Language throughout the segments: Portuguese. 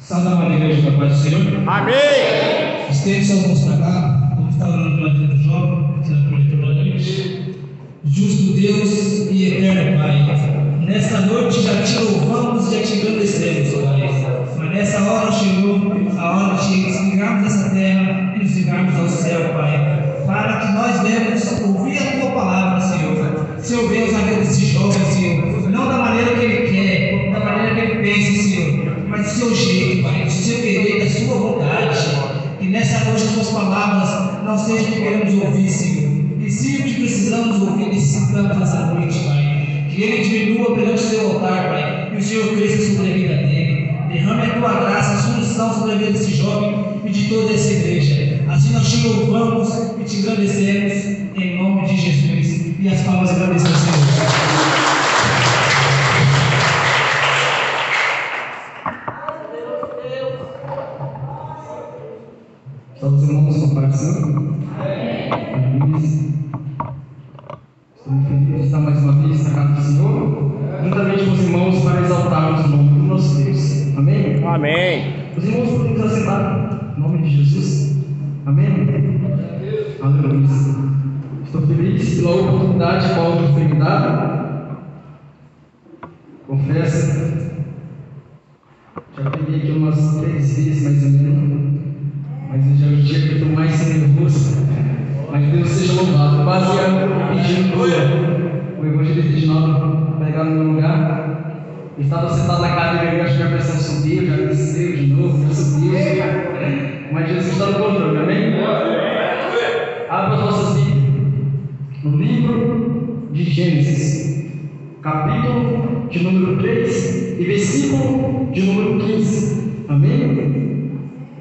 Saudar a igreja da paz do Senhor. Amém! Estende suas mãos para cá. Vamos estar orando pela vida do jovem, pela coletora da noite. Justo Deus e eterno Pai, nesta noite já te louvamos e já te agradecemos, Pai. Mas nessa hora chegou a hora de nos ligarmos dessa terra e nos ligarmos ao céu, Pai, para que nós devemos ouvir a Tua palavra, Senhor. Senhor, venha usar a vida desse jovem, Senhor, não da maneira que ele quer, da maneira que ele pensa, Senhor, mas do seu jeito, Pai, do seu querer, da sua vontade. Que nessa noite as Tuas palavras não sejam que queremos ouvir, Senhor, e sim o que precisamos ouvir, necessitamos nessa noite, Pai. Que ele diminua perante o seu altar, Pai, e o Senhor cresça sobre a vida dele. Derrame a Tua graça, a sua unção sobre a vida desse jovem e de toda essa igreja. Assim nós te louvamos e te agradecemos, em nome de Jesus. E as palmas agradecem ao Senhor. Todos os irmãos com Pai do Senhor? Estou muito feliz de estar mais uma vez na casa do Senhor, juntamente com os irmãos, para exaltarmos o nome do nosso Deus. Amém? Amém! Os irmãos podem nos assentar, em nome de Jesus. Amém? Aleluia. Estou feliz pela oportunidade que o foi me dada. Confesso, já peguei aqui umas 3 vezes mais ou menos, mas hoje é o dia que eu estou mais nervoso. Mas Deus seja louvado. Quase pedindo o evangelista de novo pegar no meu lugar. Eu estava sentado na cadeira e acho que a pressão subiu, já desceu de novo, já subiu. Mas Jesus está no controle, amém? Abra as nossas Bíblias no livro de Gênesis, capítulo de número 3 e versículo de número 15. Amém?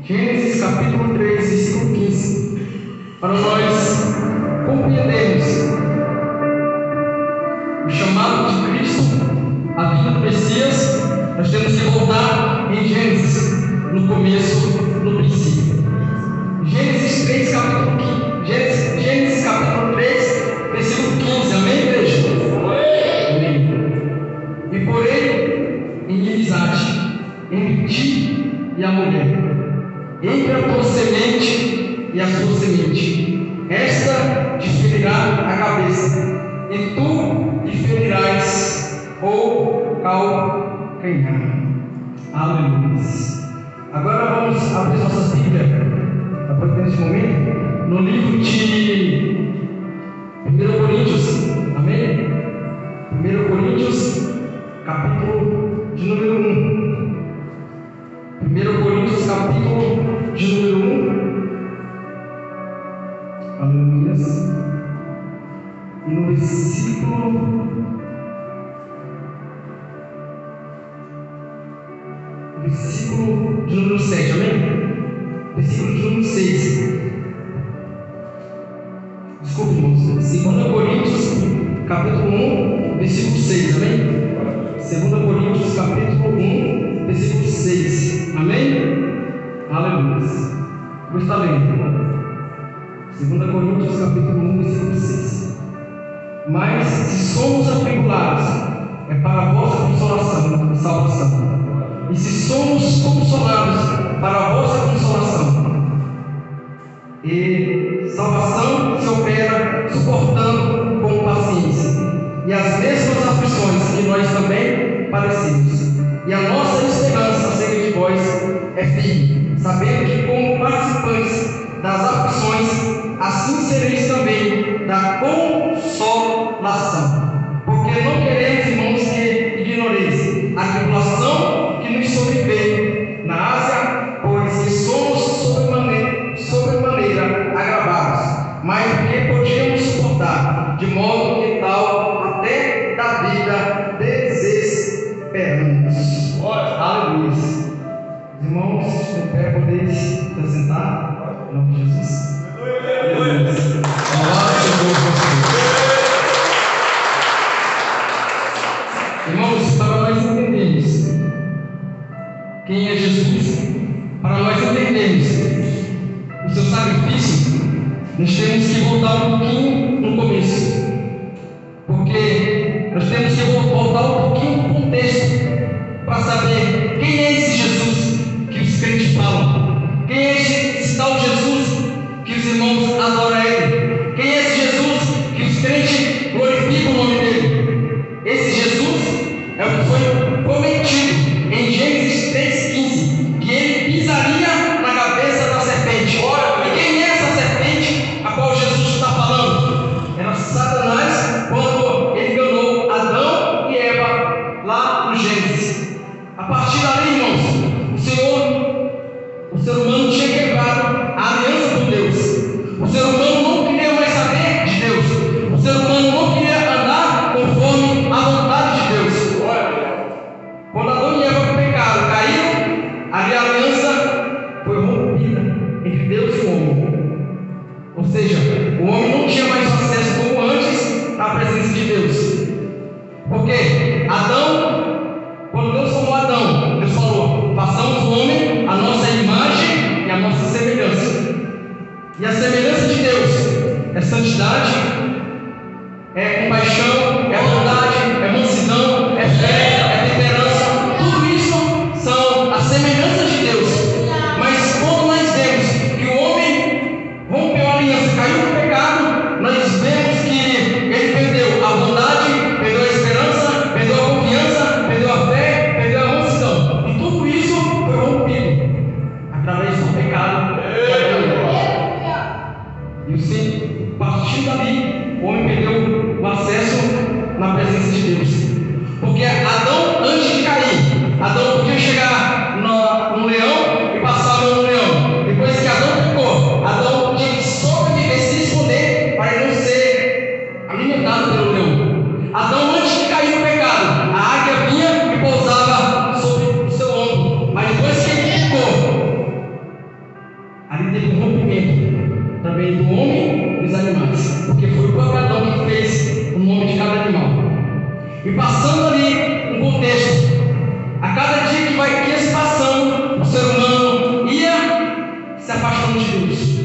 Gênesis capítulo 3, versículo 15. Para nós compreendermos o chamado de Cristo, a vida do Messias, nós temos que voltar em Gênesis, no começo, no princípio. Gênesis 3, capítulo 15. Gênesis capítulo 3, versículo 15. Amém, igreja? Amém. E por ele, inimizade entre ti e a mulher, entre a tua semente e a sua semente, esta te ferirá a cabeça, e tu lhe ferirás o calcanhar. Aleluia. Agora vamos abrir nossas Bíblias, nesse momento, no livro de 1 Coríntios. Amém? 1 Coríntios, capítulo de número 1. 1 Coríntios, capítulo de número 1. Aleluia. E no versículo de número 7, amém? Versículo de número 6. Desculpe, irmãos. 2 Coríntios, capítulo 1, versículo 6, amém? 2 Coríntios, capítulo 1, versículo 6, amém? Aleluia. Vou estar lendo. 2 Coríntios, capítulo 1, versículo 6. Mas se somos atribulados, é para a vossa consolação e salvação. E se somos consolados, para a vossa consolação e salvação se opera suportando com paciência, e as mesmas aflições que nós também padecemos. E a nossa esperança acerca de vós é firme, sabendo que, como participantes das aflições, assim sereis também da consolação. Porque não queremos, irmãos, que ignoreis a tribulação que nos sobreveio na Ásia, pois que somos sobremaneira agravados, mas porque podíamos suportar, de modo que tal até da vida desesperamos. Aleluia. Irmãos, em pé, podeis se sentar, em nome de Jesus. Aleluia. Irmãos, para nós entendermos quem é Jesus, para nós entendermos o seu sacrifício, nós temos que voltar um pouquinho no começo, porque nós temos que voltar um pouquinho no contexto para saber quem é esse Jesus que A partir dali, irmãos, o ser humano tinha quebrado a aliança com Deus. O ser humano não queria mais saber de Deus. O ser humano não queria andar conforme a vontade de Deus. Quando Adão e Eva pecaram, caíram, ali a aliança foi rompida entre Deus e o homem. Ou seja, o homem não tinha mais acesso como antes à presença de Deus. Porque quando Deus formou Adão, Deus falou: façamos o homem a nossa imagem e a nossa semelhança. E a semelhança de Deus é santidade, é compaixão, é bondade, é mansidão, é fé, é temperança. Tudo isso são as semelhanças de Deus. Mas quando nós vemos que o homem rompeu a aliança, caiu no pecado, nós vemos que ele perdeu a bondade, perdeu a esperança, perdeu a confiança, perdeu a fé, perdeu a mansidão. E tudo isso foi rompido através do pecado. E assim, a partir dali, o homem perdeu o acesso na presença de Deus. Porque Adão, antes de cair, Adão podia chegar no leão e passar no leão. Depois que Adão pecou, Adão tinha que sobreviver, se esconder para ele não ser alimentado pelo leão. Adão, antes de cair no pecado, a águia vinha e pousava sobre o seu ombro. Mas depois que ele pecou, ali teve um rompimento também do homem e dos animais, porque foi o próprio Adão que fez o nome de cada animal. E passando ali um contexto, a cada dia que ia se passando, o ser humano ia se afastando de Deus.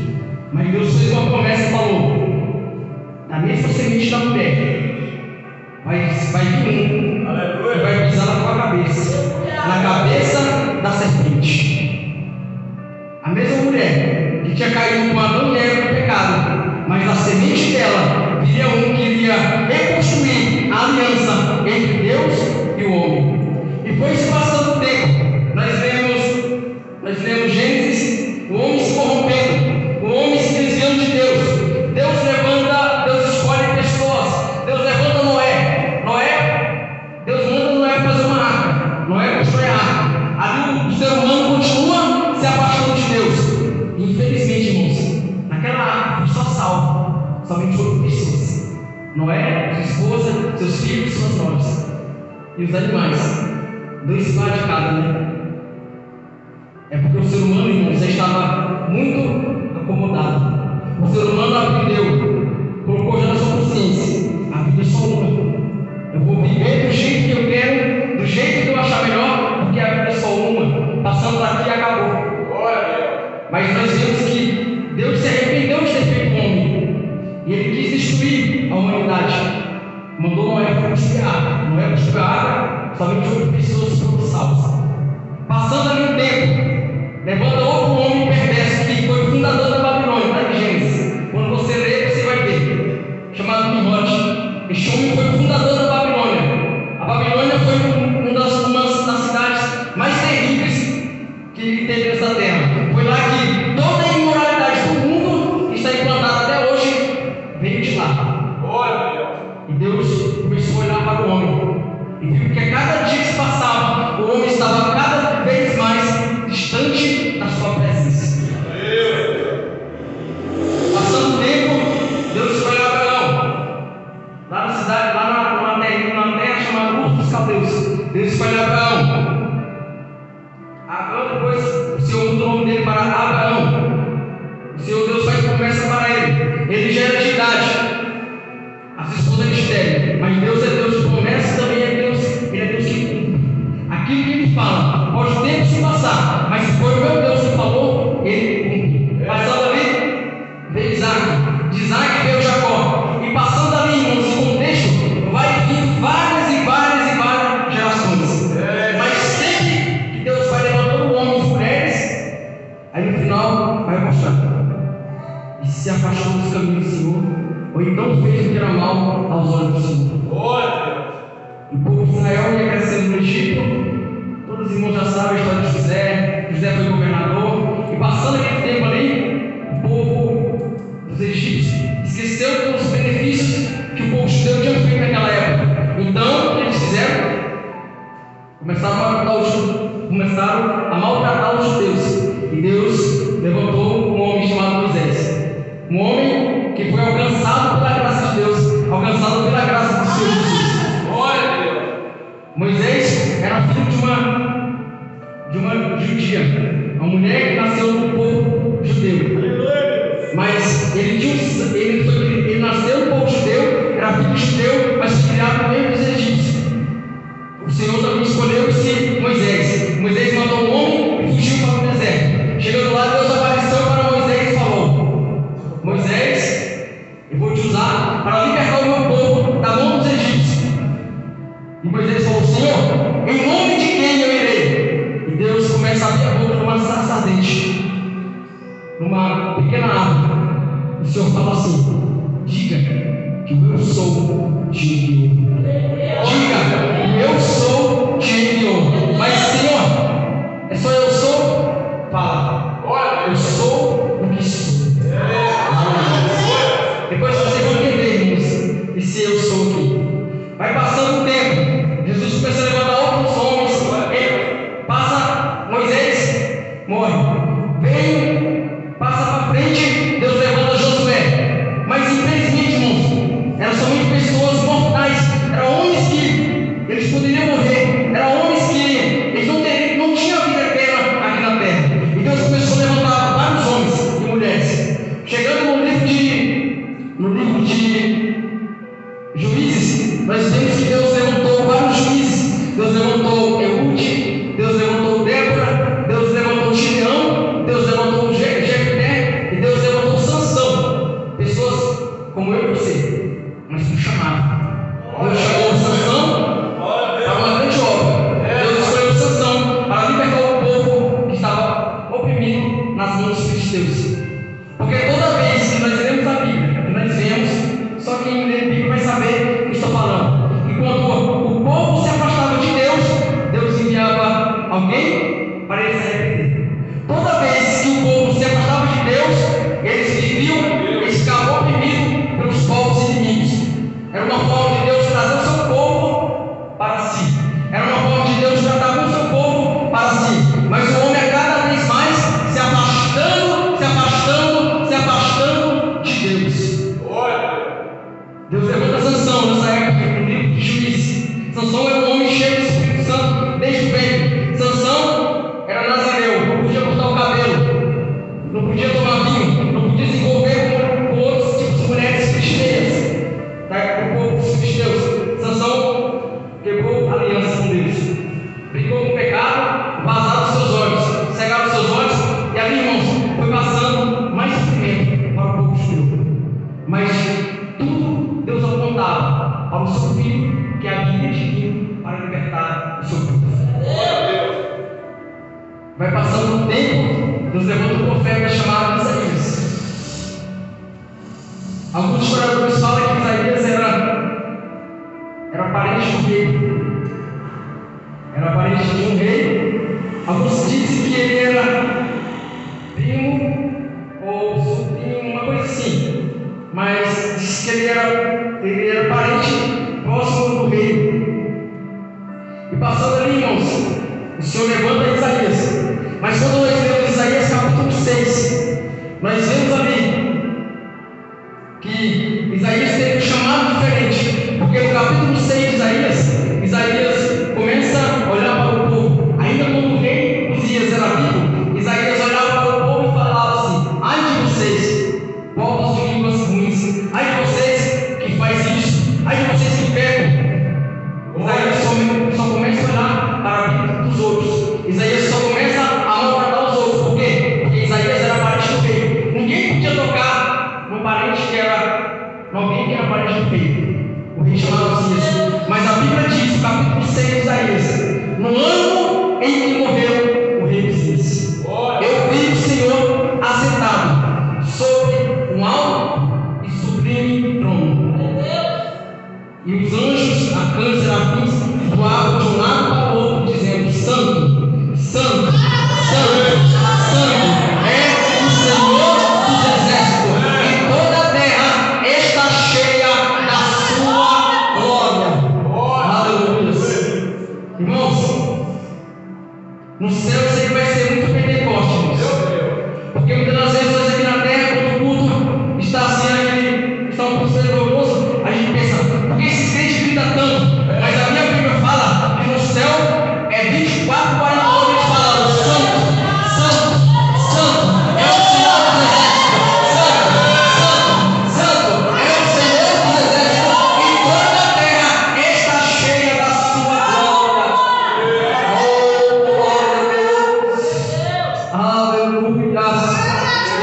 Mas Deus fez uma promessa e falou: da mesma semente da mulher vai vir um que vai pisar na tua cabeça, na cabeça da serpente. A mesma mulher que tinha caído com Adão e Eva no pecado, mas na semente dela viria um que iria reconstruir a aliança entre Deus e o homem. E foi se passando o tempo, nós vemos Gênesis, o homem se corrompendo, o homem se desviando de Deus. Deus escolhe pessoas, Deus levanta Noé, Deus manda Noé fazer uma arca, Noé constrói a arca. Ali o ser humano continua se afastando de Deus. Infelizmente, irmãos, naquela arca foi só salvo somente 8 pessoas: Noé, sua esposa, seus filhos, suas noras e os animais. 2 pares de cada, né? É porque o ser humano, irmãos, já estava muito acomodado. O ser humano aprendeu, colocou já na sua consciência: a vida é só uma. Eu vou viver do jeito que eu quero, do jeito que eu achar melhor, porque a vida é só uma. Passando daqui e acabou. Mas nós vemos que Deus se arrependeu de ter feito o homem, e Ele quis destruir a humanidade. Mandou Noé para construir a arca. Noé construiu a arca, somente 8 pessoas foram salvas. Passando ali um tempo, levanta outro homem perverso que foi o fundador da Babilônia, está em Gênesis. Quando você ler, você vai ver. Chamado Nimrod. Este homem foi o fundador da Babilônia. A Babilônia foi uma das cidades mais terríveis que teve nessa terra. Foi lá que toda a imoralidade do mundo está implantada até hoje, veio de lá. E Deus começou a olhar para o homem e viu que a cada dia que se passava, o homem estava cada vez mais distante da sua presença. Passando o tempo, Deus escolheu Abraão, lá na cidade, lá numa terra chamada Ur dos Caldeus. Deus escolheu Abraão. Abraão, depois o Senhor mudou o nome dele para Abraão. O Senhor Deus faz promessa para ele. Ele já era de idade, as esposas de estéreo, mas Deus é Deus de promessa, também é Deus, Ele é Deus que cumpre aquilo que Ele fala. Pode o tempo se passar, mas se foi o meu Deus que falou, Ele cumpre. Passando ali, veio Isaac, de Isaac veio Jacó, e passando ali, irmãos, esse contexto, vai vir várias gerações. Mas sempre que Deus vai levantando homens e mulheres, aí no final vai mostrar: e se afastou dos caminhos do Senhor, ou então fez o que era mal aos olhos do Senhor. O povo de Israel ia crescendo no Egito. Todos os irmãos já sabem a história de José. José foi governador, e passando aquele tempo ali, o povo dos egípcios esqueceu dos benefícios que o povo judeu tinha feito naquela época. Então, o que eles fizeram? Começaram começaram a maltratar os judeus. E Deus levantou um homem chamado Moisés. Um homem que foi alcançado pela graça de Deus, alcançado pela graça do Senhor Jesus. Glória a Deus. Moisés era filho de uma judia, uma mulher que nasceu no povo judeu. Mas ele nasceu no povo judeu, era filho judeu, mas foi criado no meio dos egípcios. O Senhor também escolheu esse Moisés. Moisés mandou um homem e fugiu para o deserto. Chegando lá, Deus apareceu para Moisés e falou: Moisés, eu vou te usar para libertar o meu povo da mão dos egípcios. E Moisés falou: Senhor, em nome de quem eu irei? E Deus começa a abrir a boca numa sarça ardente, numa pequena árvore. O Senhor fala assim: diga que o eu sou te enviou. Diga, eu sou te enviou. Mas Senhor, é só eu sou? Fala, olha, eu sou o que sou. Depois vocês vão entender, irmãos, esse eu sou aqui. Vai passando o tempo, Jesus começa a levantar outros homens. Passa, Moisés morre. Vem, passa para frente, Deus levanta Josué. Mas infelizmente, irmãos, eram somente pessoas mortais. Eram homens que eles poderiam morrer. Eram homens que eles não tinham vida eterna aqui na terra. E Deus começou a levantar vários homens e mulheres. Chegando no livro de Juízes, nós vemos que Deus levantou vários juízes. Deus levantou Eude, Deus levantou Débora, Deus levantou Gideão, Deus levantou Jefté e Deus levantou Sansão. Pessoas como eu e você, mas com chamado. Deus chamou Sansão para uma grande obra. Deus escolheu Sansão para libertar o povo que estava oprimido nas mãos dos filisteus. Porque toda vez que nós lemos a Bíblia, nós vemos, só quem lê a Bíblia vai saber o que estou falando. E quando o povo se afastava de Deus, Deus enviava alguém para eles se arrepender. Toda vez que o povo se afastava de Deus, eles ficavam oprimidos pelos povos inimigos. Era uma forma de Deus trazer o seu povo para si. Era uma forma de Deus tratar com o seu povo para si. Mas o homem é cada vez mais se afastando de Deus. Deus levanta Sansão nessa época, no livro de Juízes. Sansão era um homem cheio do Espírito Santo desde o ventre. Sansão era nazireu, não podia cortar o cabelo, não podia tomar vinho, não podia se envolver com outros tipos de mulheres filisteias, do povo dos filisteus. Sansão quebrou a aliança com Deus, brigou com o pecado, vazaram os seus olhos, cegaram os seus olhos, e ali, irmãos, foi passando mais sofrimento para o povo judeu. Mas tudo Deus apontava para o seu filho que havia de vir para libertar o seu povo. Vai passando o tempo, Deus levanta um profeta chamado Isaías. Alguns historiadores falam que Isaías era parente do rei. Era parente de um rei. Alguns dizem que ele era primo ou sobrinho, uma coisa assim. Mas diz que ele era parente próximo do rei. E passando ali, irmãos, o Senhor levanta Isaías. Mas quando nós lemos Isaías capítulo 6, nós vemos ali que Isaías teve um chamado diferente. Porque no capítulo 6 de Isaías começa a olhar para o povo. Ainda quando o rei Uzias era vivo, Isaías olhava para o povo e falava assim: ai de vocês, povos de línguas ruins, ai de vocês que faz isso, ai de vocês que pecam. Isaías só começa a olhar para a vida dos outros. Isaías só começa a maltratar os outros. Por quê? Porque Isaías era parente do rei. Ninguém podia No céu isso aí vai ser muito Pentecoste, irmãos. Porque muitas das vezes nós aqui na terra, quando o culto está assim, está um pouco fervoroso, a gente pensa, por que esses crentes gritam tanto? Mas a minha Bíblia fala que no céu é 24, 40 homens falando: Santo, Santo, Santo é o Senhor dos Exércitos, Santo, Santo, Santo é o Senhor dos Exércitos, e toda a terra está cheia da sua glória. Oh, glória a Deus! Aleluia!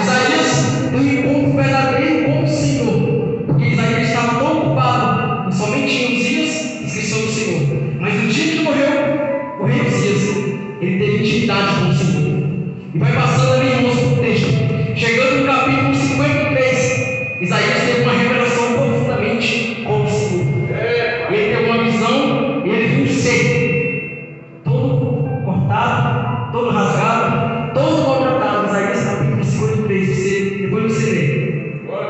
Isaías tem um encontro verdadeiro com o Senhor, porque Isaías estava tão ocupado em somente em Uzias, esqueceu do Senhor. Mas no dia que morreu o rei Uzias, ele teve intimidade com o Senhor. E vai passando ali, irmãos, o texto. Chegando no capítulo 53, Isaías teve uma revelação profundamente com o Senhor. E ele teve uma visão, e ele viu o ser todo cortado, todo rasgado, todo maltratado. Isaías capítulo 53, depois você lê.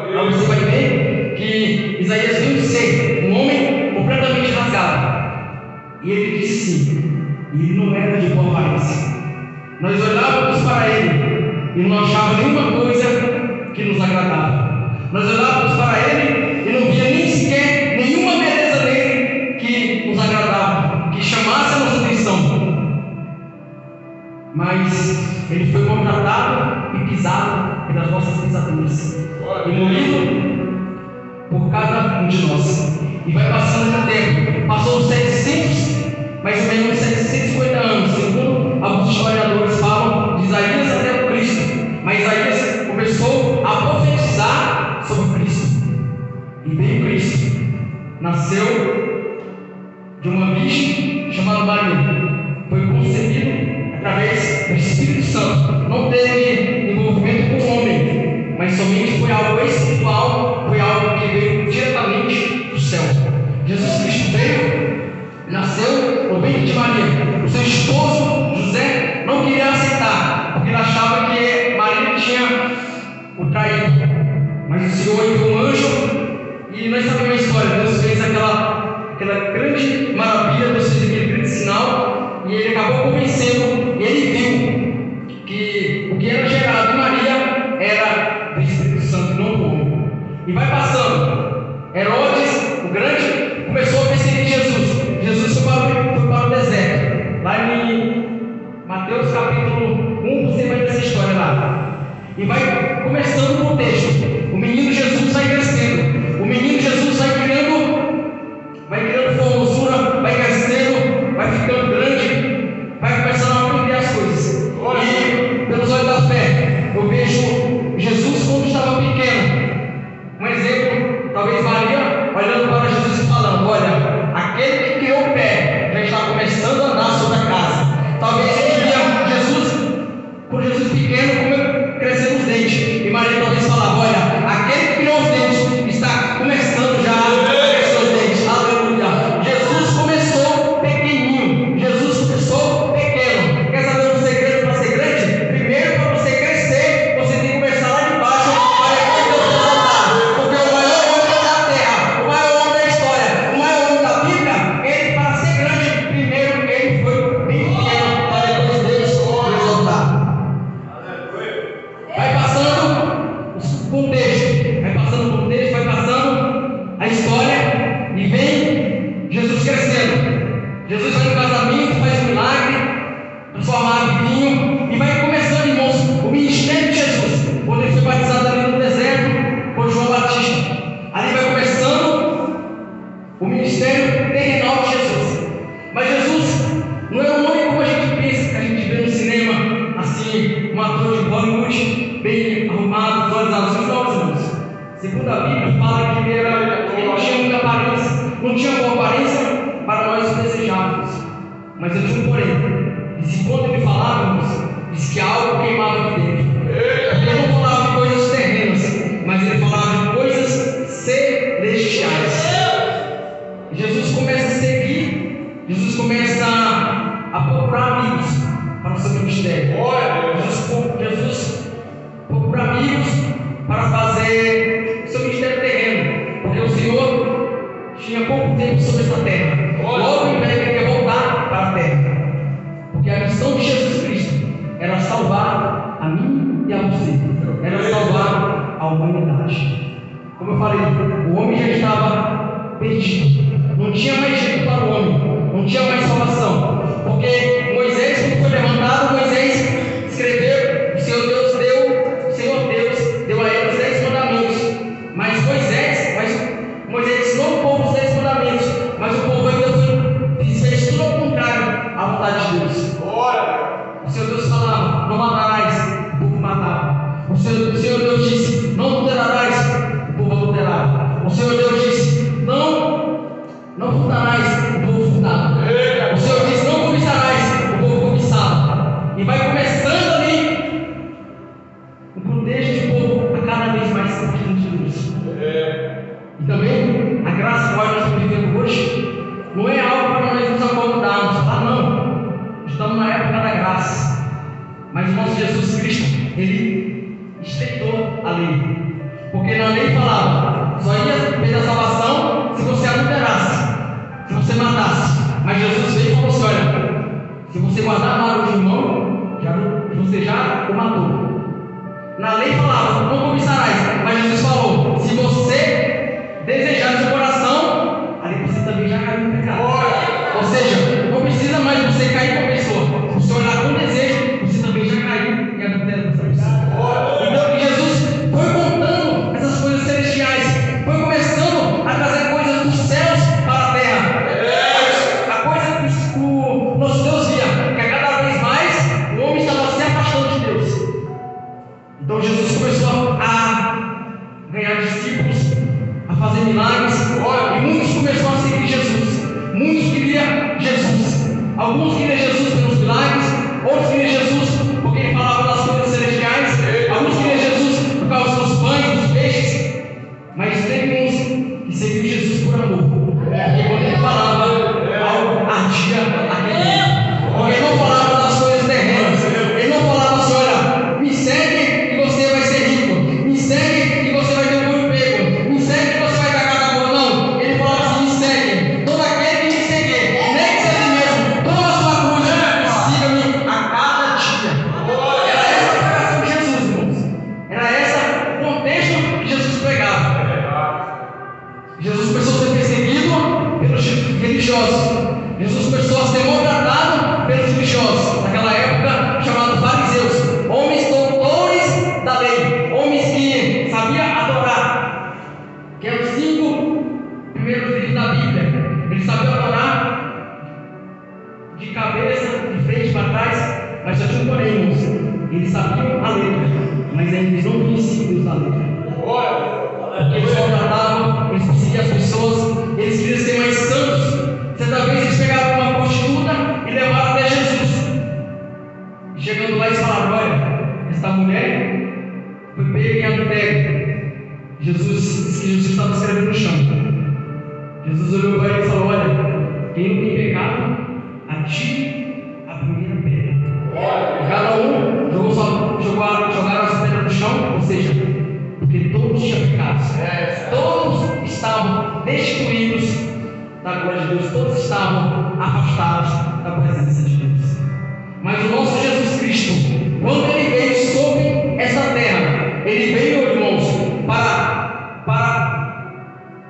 Então você vai ver que Isaías viu o ser, um homem completamente rasgado. E ele disse sim, e ele não era de boa aparência. Nós olhávamos para ele e não achávamos nenhuma coisa que nos agradava. Nós olhávamos para ele e não via nem sequer nenhuma beleza nele que nos agradava, que chamasse a nossa atenção. Mas ele foi maltratado e pisado pelas nossas pisaduras, e moído por cada um de nós. E vai passando esse tempo. Passou 700, mais ou menos 750 anos, segundo alguns historiadores falam, de Isaías até o Cristo. Mas Isaías começou a profetizar sobre Cristo. E veio Cristo. Nasceu de uma virgem chamada Maria. Foi concebido através do Espírito Santo. Não teve envolvimento com o homem, mas somente foi algo espiritual, foi algo que veio diretamente do céu. Jesus Cristo veio, nasceu no ventre de Maria. O seu esposo, José, não queria aceitar, porque ele achava que Maria tinha o traído. Mas o Senhor enviou um anjo, e nós sabemos a história. Deus fez aquela grande maravilha, Deus fez aquele grande sinal, e ele acabou convencendo, e ele viu que o que era gerado em Maria era do Espírito Santo, não do homem. E vai passando. Herodes, o grande, começou a perseguir Jesus. Jesus foi para o deserto. Lá em Mateus capítulo 1, você vai ver essa história lá. E vai começando com o texto. O menino Jesus vai crescendo. O menino Jesus vai criando formosura, vai crescendo, vai ficando grande, vai começando a aprender as coisas. E pelos olhos da fé, eu vejo Jesus quando estava pequeno. Um exemplo, talvez Maria olhando para Jesus e falando: olha, aquele que criou o pé já está começando a andar sobre a casa. Talvez ele via Jesus, por Jesus pequeno, crescendo os dentes. E Maria talvez falava: olha, aquele que criou os dentes está começando já a crescer os dentes. Aleluia. Jesus começou pequenininho. Jesus começou pequeno. Quer saber o segredo para ser grande? Primeiro, para você crescer, você tem que começar lá de baixo, para depois Deus exaltar. Porque o maior homem da terra, o maior homem da história, o maior homem da Bíblia, ele, para ser grande, primeiro ele foi bem pequeno, para depois Deus exaltar. Vai passando o contexto, vai passando a história, e vem Jesus crescendo. Jesus vai no casamento, faz um milagre, transforma água em vinho, e vai começando, irmãos, o ministério de Jesus. Quando ele foi batizado ali no deserto por João Batista, ali vai começando o ministério terrenal de Jesus. Mas Jesus não é um homem como a gente pensa, que a gente vê no cinema, assim, um ator de Hollywood, bem arrumado, olhos azuis. Não, irmãos. Segundo a Bíblia, fala que ele não tinha muita aparência, não tinha boa aparência para nós o desejávamos. Mas eu tinha um porém. E se quando ele falava, irmãos, diz que algo queimava aqui dentro. Ele não falava de coisas terrenas, mas ele falava de coisas celestiais. Jesus começa a seguir, Jesus começa a procurar amigos para o seu ministério. Jesus procura amigos para fazer o seu ministério terreno, porque o Senhor tinha pouco tempo sobre esta terra. Logo em breve ele ia voltar para a terra, porque a missão de Jesus era salvar a mim e a você, era salvar a humanidade. Como eu falei, o homem já estava perdido, não tinha mais jeito para o homem, não tinha mais salvação, porque Moisés, quando foi levantado, Moisés escreveu, o Senhor Deus deu a ele os 10 mandamentos, mas Moisés ensinou o povo os 10 mandamentos, mas o povo ainda fez tudo ao contrário à vontade de Deus. O Senhor Deus falava, não matarás, o povo matava. O Senhor Deus disse, não adulterarás, o povo adulterava. O Senhor Deus disse, não furtarás, o povo furtava. O Senhor disse, não cobiçarás, o povo cobiçava. E vai começando ali o contexto de povo a cada vez mais distante de Deus. E também a graça que nós estamos vivendo hoje não é algo para nós nos acomodarmos. Não, estamos na época da graça. Mas o nosso Jesus Cristo, Ele estreitou a lei. Porque na lei falava, só ia ter a salvação se você adulterasse, se você matasse. Mas Jesus veio e falou assim: olha, se você guardar a mágoa de irmão, você já o matou. Na lei falava, não cobiçarás, mas Jesus falou, se você desejar no seu coração, ali você também já caiu no pecado. Ou seja, não precisa mais você cair com a pessoa. Se você olhar com desejo, você também já caiu em adultério com essa pessoa. Então Jesus foi contando essas coisas celestiais, foi começando a trazer coisas dos céus para a terra. A coisa que o nosso Deus via, que a cada vez mais o homem estava se afastando de Deus. Então Jesus começou a ganhar discípulos, a fazer milagres, e muitos começaram a seguir Jesus. Muitos queriam Jesus. Alguns queriam Jesus pelos milagres, outros queriam Jesus porque ele falava das coisas celestiais, alguns queriam Jesus por causa dos pães, dos peixes. Mas teve uns que seguiam Jesus por amor, porque quando ele falava, algo ardia aquele. Porque ele não falava das coisas terrenas, ele não falava assim: olha, me segue que você vai ser rico, me segue que você vai ter um bom emprego, me segue que você vai dar cada boa. Não, ele falava assim: me segue, todo aquele que me seguir, nem que seja mesmo, toma a sua cruz e siga-me a cada dia. Era essa a pregação de Jesus, irmãos. Era esse o contexto que Jesus pregava. Jesus começou a ser perseguido pelos religiosos. Jesus começou a ser maltratado pelos religiosos naquela época, chamados fariseus, homens doutores da lei, homens que sabiam adorar, que eram os 5 primeiros livros da Bíblia. Eles sabiam adorar de cabeça, de frente para trás, mas só tinha um porém, irmãos. Eles sabiam a letra, mas eles não conheciam Deus da letra. Porque eles maltratavam, eles perseguiam as pessoas, eles queriam ser mais santos. Certa vez eles pegaram uma prostituta e levaram até Jesus. Chegando lá, eles falaram: olha, esta mulher foi pega em adultério. Jesus disse que Jesus estava escrevendo no chão. Jesus olhou para ele e falou: olha, quem não tem pecado, atire a primeira pedra. Cada um jogaram as pedras no chão, ou seja, porque todos tinham pecados, todos estavam destituídos da glória de Deus, todos estavam afastados da presença de Deus. Mas o nosso Jesus Cristo, quando ele veio sobre essa terra, ele veio, irmãos, para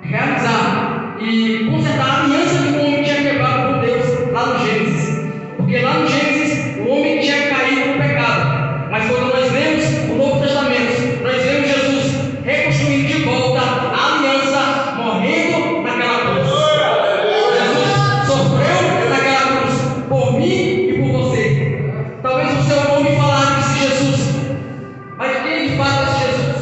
realizar e consertar a aliança que o homem tinha quebrado com Deus lá no Gênesis. Porque lá no Gênesis o homem tinha caído no pecado. Mas quando nós lemos o Novo Testamento, nós vemos Jesus reconstruindo de volta a aliança, morrendo naquela cruz. Jesus sofreu naquela cruz por mim e por você. Talvez você ouviu falar desse Jesus, mas quem de fato é esse Jesus?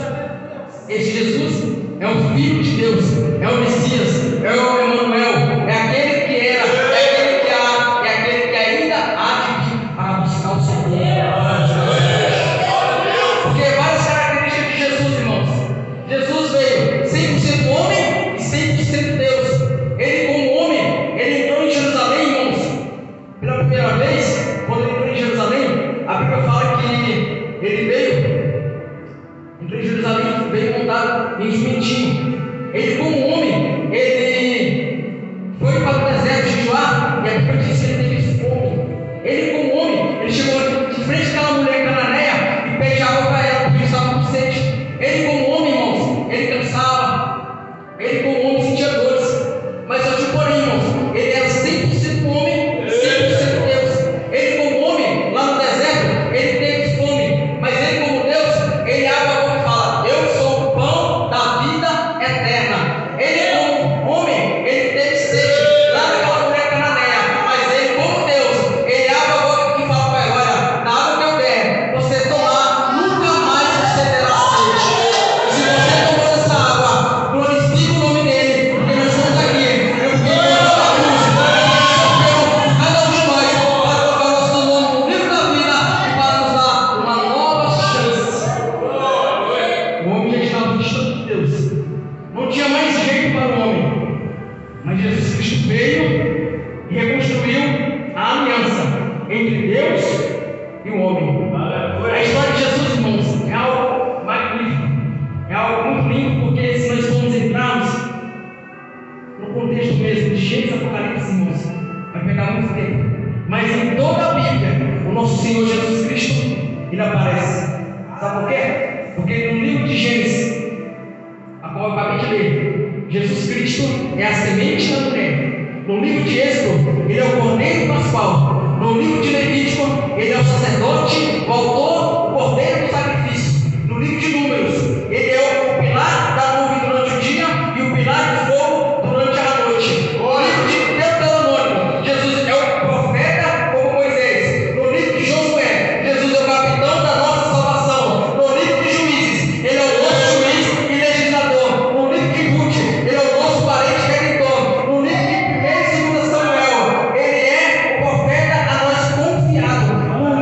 Esse Jesus é o Filho de Deus, é o Messias, é o Emanuel, é aquele que era, é aquele que há, é aquele que ainda há de vir para buscar o Senhor. Porque várias características de Jesus, irmãos. Jesus veio 100% homem e 100% Deus. Ele, como homem, ele entrou em Jerusalém, irmãos. Pela primeira vez, quando ele entrou em Jerusalém, a Bíblia fala que ele entrou em Jerusalém, veio montado em jumentinho. Ele, como homem, ele e o homem. A história de Jesus, irmãos, é algo magnífico, é algo muito lindo, porque se nós formos entrarmos no contexto mesmo de Gênesis e Apocalipse, irmãos, vai pegar muito tempo. Mas em toda a Bíblia, o nosso Senhor Jesus Cristo, ele aparece. Sabe por quê? Porque no livro de Gênesis, a qual eu acabei de ler, Jesus Cristo é a semente da mulher. No livro de Êxodo, ele é o cordeiro pascual. No livro de Levítico, ele é o sacerdote, o autor, o cordeiro do sacrifício. No livro de Números, ele é o pilar da nuvem durante o dia e o pilar do fogo durante a noite. No livro de Deuteronômio, Jesus é o profeta como Moisés. No livro de Josué, Jesus é o capitão da nossa salvação. No livro de Juízes, ele é o nosso juiz e legislador. No livro de Ruth, ele é o nosso parente redentor. No livro de 1 e 2 Samuel, ele é o profeta a nós confiado. No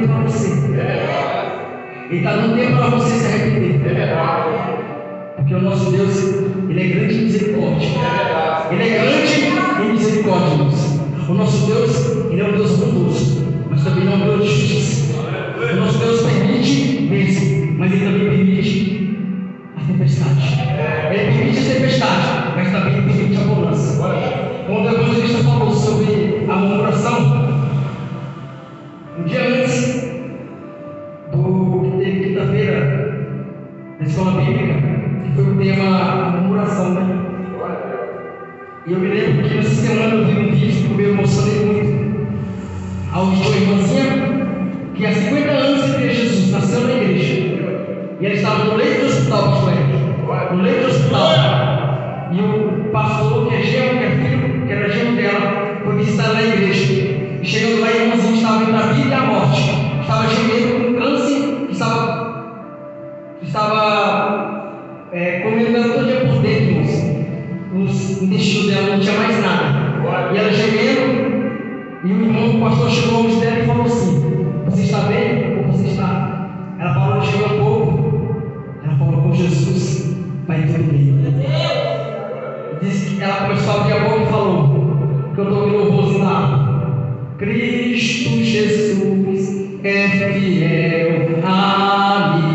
tempo para você. Ele está dando tempo para você se arrepender. Porque o nosso Deus, Ele é grande em misericórdia. Ele é grande em misericórdia, irmãos. O nosso Deus, Ele é um Deus bondoso, mas também não é um Deus de justiça. O nosso Deus permite mesmo, mas Ele também permite a tempestade. Ele permite a tempestade, mas também permite a bonança. Quando o evangelista falou sobre a murmuração, um dia antes do que teve quinta-feira na escola bíblica, que foi o tema murmuração, né? E eu me lembro que nessa semana eu vi um vídeo que eu me emocionei muito. Ao de uma irmãzinha que há 50 anos que tem Jesus, nasceu na igreja. E ela estava no leito do hospital, no leito do hospital. E o pastor, que é genro, que é filho, que era genro dela, foi visitar na igreja. E chegando lá, a irmãzinha estava entre a vida e a morte. Estava gemendo com câncer, estava comendo ela todo dia por dentro, irmãos. Os intestinos dela não tinha mais nada. E ela gemendo, e o irmão, o pastor, chegou ao ombro dela e falou assim: você está bem ou você está? Ela falou, chegou um pouco. Ela falou, com Jesus vai tudo bem. Disse que ela começou a abrir a boca e falou, que eu estou ouvindo o vozinho lá: Cristo Jesus é fiel a mim.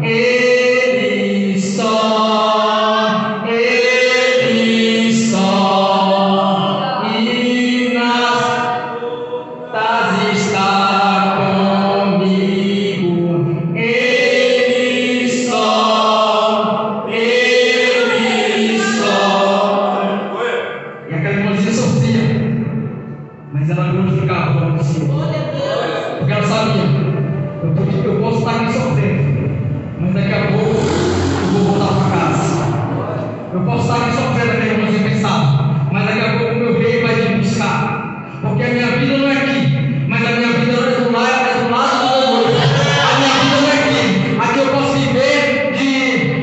Ele só e nas lutas está comigo. Ele só. E aquela irmãzinha sofria, mas ela glorificava o nome do Senhor. Porque ela sabia, eu posso estar aqui sofrendo, mas daqui a pouco eu vou voltar para casa. Eu posso estar aqui sofrendo, aquela irmãzinha pensava, mas daqui a pouco o meu rei vai me buscar. Porque a minha vida não é aqui, mas a minha vida é do lado do meu noivo. A minha vida não é aqui. Aqui eu posso viver de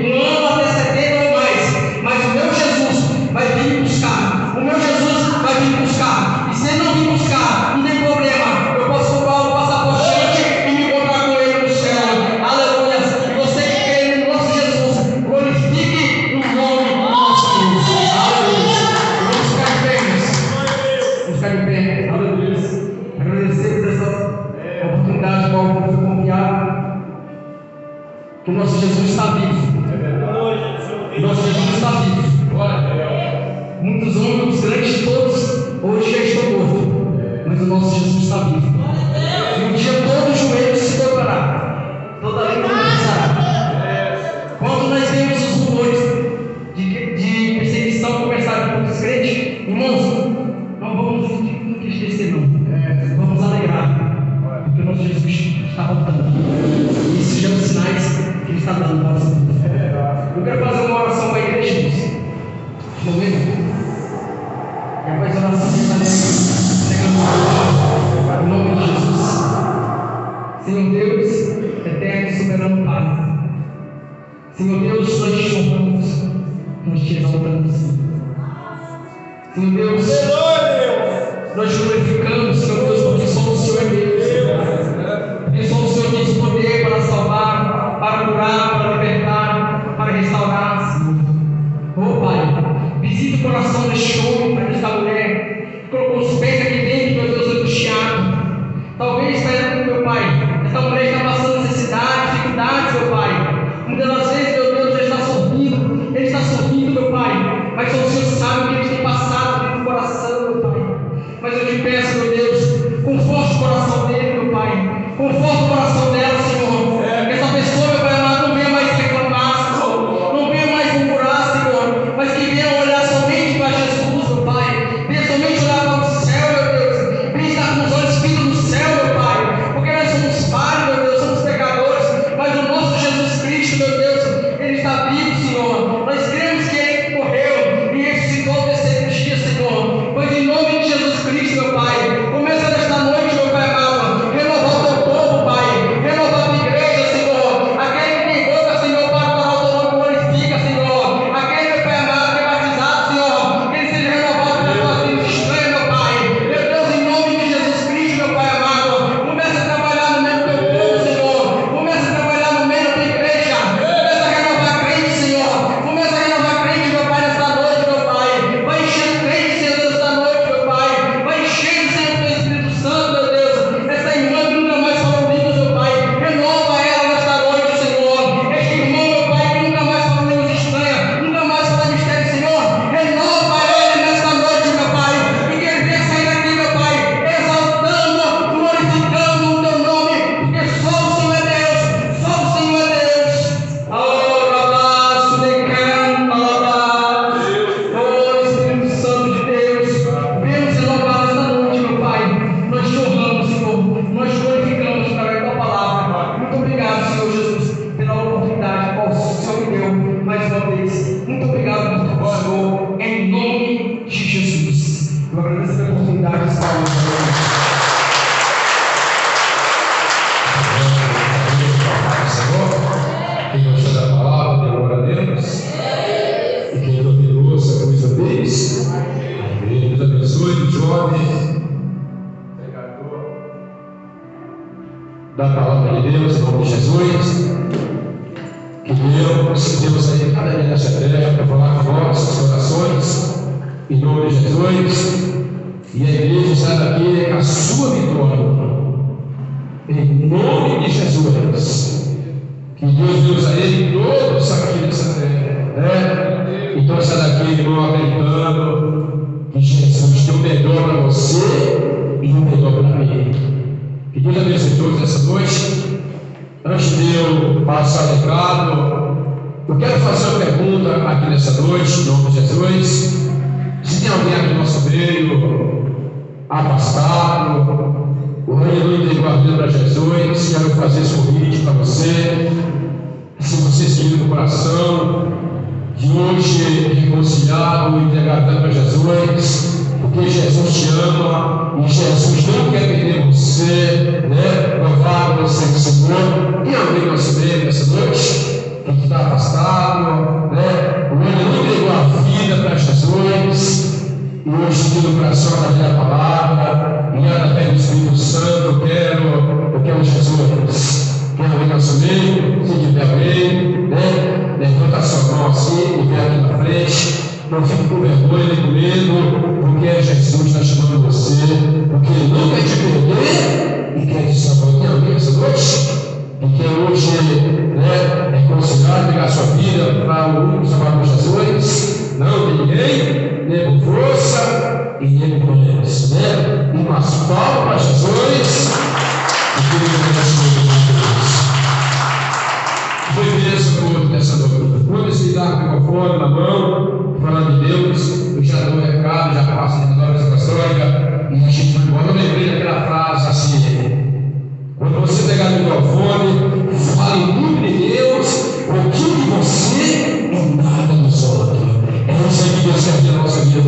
1 ano até 70 ou mais, mas o meu Jesus vai vir me buscar. O meu Jesus vai vir me buscar. E se ele não vir buscar, não tem problema. Eu posso comprar um passaporte e me encontrar com ele no céu. Aleluia. E você que crê no nosso Jesus, glorifique o nome do nosso Deus. Aleluia. Vamos ficar de pé, irmãos. Vamos ficar de pé. Aleluia. Agradecer por essa oportunidade qual foi confiada. Que o nosso Jesus está vivo. O nosso Jesus está vivo. Muitos homens, grandes todos, hoje já estão mortos, mas o nosso Jesus está vivo. E um dia todo o joelho se dobrará, toda língua confessará. Quando nós vemos os rumores de perseguição começar por muitos crentes, irmãos, não vamos nunca esquecer, não. Vamos alegrar, porque o nosso Jesus está voltando. E isso já é os sinais que Ele está dando para nós. Eu quero fazer uma oração para a igreja, nesse momento. E após a oração, você está entregando em nome de Jesus. Senhor Deus, eterno e soberano Pai. Senhor Deus, nós te honramos, nós te exaltamos. Senhor Deus, nós te glorificamos, Senhor Deus, porque só o Senhor é Deus. Porque só o Senhor tem poder para salvar, para curar, para libertar, para restaurar, Senhor. Oh Pai, visita o coração deste homem, Pai, desta mulher, que colocou os pés aqui dentro, meu Deus, angustiado. Talvez, Pai, meu Pai, esta mulher está passando necessidade, dificuldades, meu Pai. Muitas das vezes, meu Deus, ele está sorrindo, meu Pai, mas só o Senhor sabe o que ele tem passado dentro do coração, meu Pai. Mas eu te peço, meu Deus, conforte o coração dele, meu Pai, conforte o coração dela, Senhor. Que essa pessoa, meu Pai amado, não venha mais reclamar, Senhor, não venha mais murmurar, Senhor, mas que venha olhar somente para Jesus, meu Pai, venha somente olhar para o céu, meu Deus, venha estar com os olhos fitos no céu, meu Pai, porque nós somos falhos, meu Deus, somos pecadores, mas o nosso Jesus Cristo, meu Deus, Ele está vivo, Senhor. Nós cremos que Ele morreu e ressuscitou ao terceiro dia, Senhor. Pois em nome de Jesus Cristo, meu Pai, começa nesta noite, meu Pai amado, renovar o teu povo, Pai. da palavra de Deus, em nome de Jesus. Que Deus aí cada dia nessa terra para falar com nossos corações, em nome de Jesus. E a igreja sai daqui com a sua vitória, em nome de Jesus. Que Deus usa ele todos aqui nessa terra, Então sai daqui, irmão, acreditando que Jesus tem o melhor para você e o melhor para mim. Que Deus abençoe todos essa noite. Antes de eu passar o recado, eu quero fazer uma pergunta aqui nessa noite, em nome de Jesus. Se tem alguém aqui no nosso meio, afastado, o reino entregou a vida para Jesus, quero fazer esse convite para você. Se você sentir no coração de hoje reconciliar ou entregar a vida para Jesus, porque Jesus te ama e Jesus não quer perder você, provar você do Senhor. Tem alguém nosso meio nessa noite que está afastado, o homem não entregou a vida para Jesus e hoje tem no coração da minha palavra e ela pede o Espírito Santo. Eu quero Jesus. Tem alguém nosso meio? Se tiver alguém, levanta a sua mão assim e vem aqui na frente. Não fique com vergonha nem com medo, porque Jesus está chamando você, porque Ele não quer te perder e quer te salvar. Tem alguém essa noite que quer hoje reconciliar, pegar a sua vida para o único chamado Jesus? Não tem ninguém, nem com força e nem com violência, Umas palmas para Jesus, porque Ele não quer te perder. Foi mesmo nessa noite. Quando esse dá com o microfone na mão, falando de Deus, eu já dou o recado, já passo a história católica e a gente vai embora. Eu lembrei daquela frase assim: quando você pegar o microfone, fale em nome de Deus, o que de você é nada dos outros. É isso aí que Deus quer ver na nossa vida,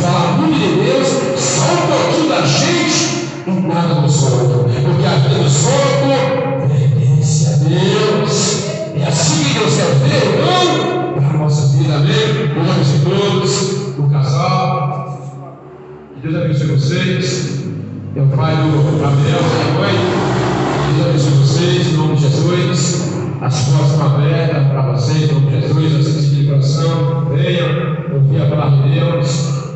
Falar em nome de Deus, só um pouquinho da gente e nada dos outros. Porque a vida dos outros pertence a Deus. É assim que Deus quer ver, irmão, para a nossa vida, amém? Deus abençoe todos, o casal. Que Deus abençoe vocês. Meu pai do Gabriel, minha mãe. Deus abençoe vocês, em nome de Jesus. As portas estão abertas para vocês, em nome de Jesus. Assim que de coração, venham ouvir a palavra de Deus,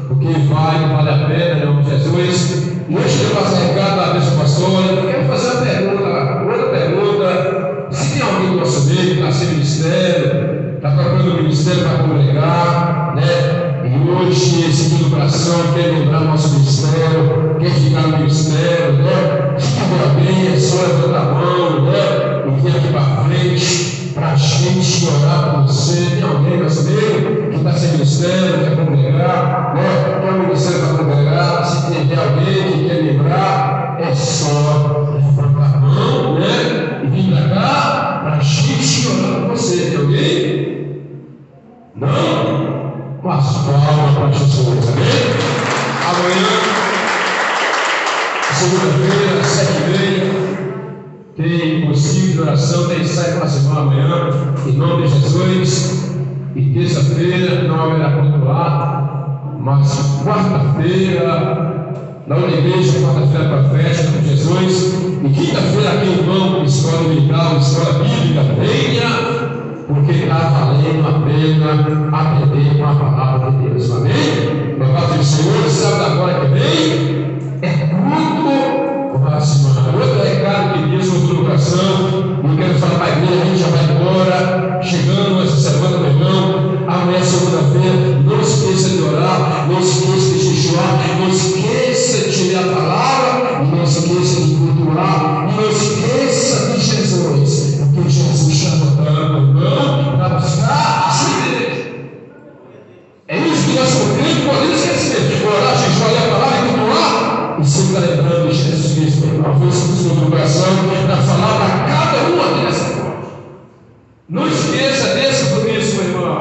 porque vale a pena, em nome de Jesus. E antes de eu passar o recado da bênção pastora, eu quero fazer uma pergunta, outra pergunta. Se tem alguém do nosso meio que está sem ministério, está procurando um ministério para congregar, e hoje, seguindo o coração, quer lembrar o nosso ministério, quer ficar no ministério, se tiver alguém, é só levantar a mão, e vir aqui para frente, para a gente orar por você. Tem alguém no nosso meio que está sem ministério, quer congregar, quer um ministério para congregar? Se tiver alguém que quer lembrar, é só levantar a mão, e vir para cá, para a gente orar por você. Tem alguém? Não? Mas palmas para Jesus, amém? Amanhã, segunda-feira, 7h30, tem concílio de oração, tem ensaio para a semana amanhã, em nome de Jesus. E terça-feira não haverá culto lá, mas quarta-feira, na outra igreja, quarta-feira para a festa com Jesus. E quinta-feira aqui, irmão, escola dominical, escola bíblica, venha, porque está valendo a pena aprender com a palavra de Deus, amém? Louvado seja o Senhor, sábado agora que vem, é culto com a semana. Outro recado que Deus colocou no coração, eu quero falar para a igreja, a gente já vai embora, chegando essa semana, meu irmão, amanhã, segunda-feira, não esqueça de orar, não esqueça de jejuar, não esqueça de ler a palavra, não esqueça de cultuar, não esqueça de Jesus, porque Jesus chama tanto para buscar a sua igreja. É isso que nós podemos esquecer, orar, jejuar, ler a palavra e cultuar, e sempre lembrando de Jesus Cristo, a força do seu coração, para falar para cada uma dessa forma. Não esqueça desse compromisso, meu irmão,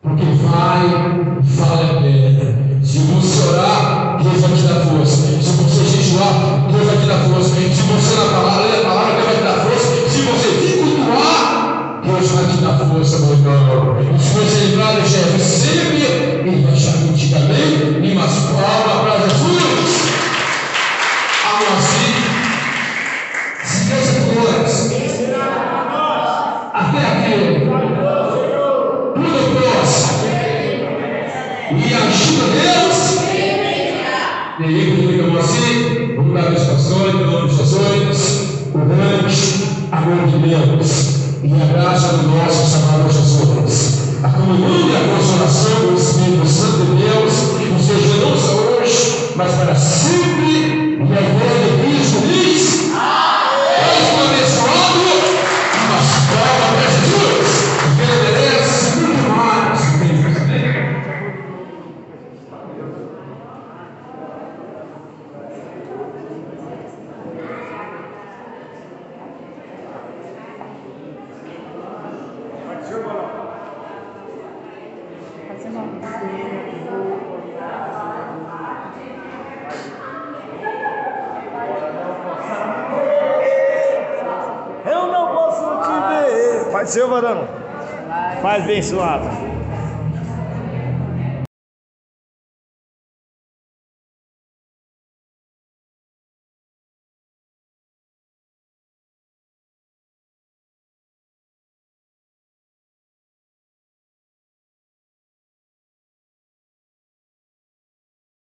porque vale a pena. Se você orar, Deus vai te dar força. Se você jejuar, Deus vai te dar força. Se você ler a palavra, Deus vai te dar força. Se você vir cultuar, Deus vai te dar força, meu irmão. E se você lembrar de Jesus sempre, Ele vai estar contigo, amém? E umas palmas para Jesus. Algo assim, E aí, comunicamos assim, vamos dar as pastor, em nome de Jesus, o grande amor de Deus e a graça do nosso Salvador Jesus, a comunhão e a consolação do Espírito Santo de Deus, nos seja não só hoje, mas para sempre, e a igreja de Cristo diz: Deus abençoado, uma palma para Jesus, porque ele merece muito mais do que ele fez. Eu não posso te ver. Faz seu, varão. Faz bem suave.